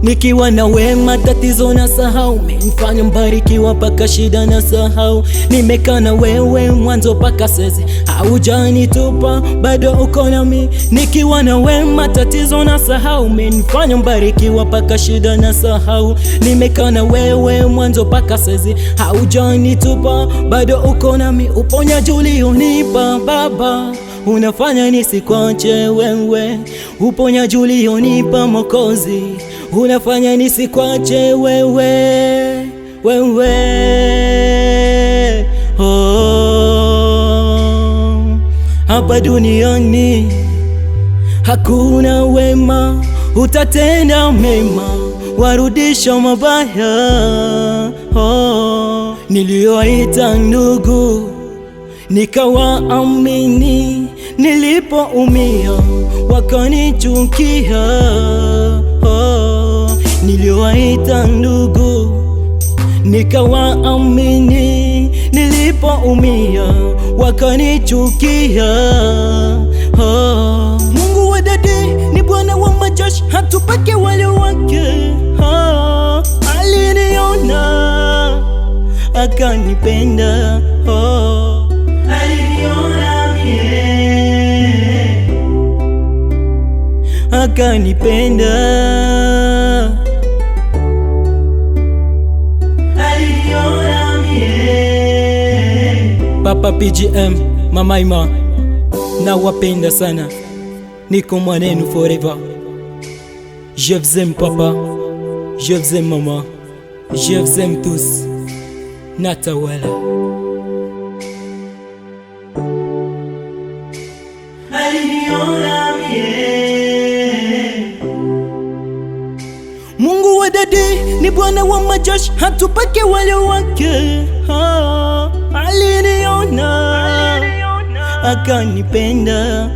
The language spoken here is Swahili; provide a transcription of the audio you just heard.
Nikiwa na wema tatizo na sahau, umenifanya mbarikiwa paka shida na sahau. Nimekaa na wewe mwanzo paka sasa, haujanitupa bado uko nami. Nikiwa na wema tatizo na sahau, umenifanya mbarikiwa paka shida na sahau. Nimekaa na wewe mwanzo paka sasa, haujanitupa bado uko nami. Uponyaji ulionipa Baba unafanya nisikwache wewe, uponyaji ulionipa Mwokozi unafanya nisikwache wewe, wewe. Hapa duniani hakuna wema, utatenda mema warudisha mabaya. Niliowaita ndugu nikawaamini, nilipoumia wakanichukia. Niliowaita ndugu nikawaamini, nilipoumia wakanichukia. Mungu wa dadi ni Bwana wa majeshi, hatupake wale wake. Aliniona akanipenda, aliniona mie akanipenda, aliniona mie. Papa PGM, Mama Ima, nawapenda sana, niko mwanenu forever. Je vous aime papa, je vous aime maman, je vous aime tous. Natawala. Aliniona mie. Mungu wa dadi ni Bwana wa majeshi, hatupake wale wake. Aliniona akanipenda.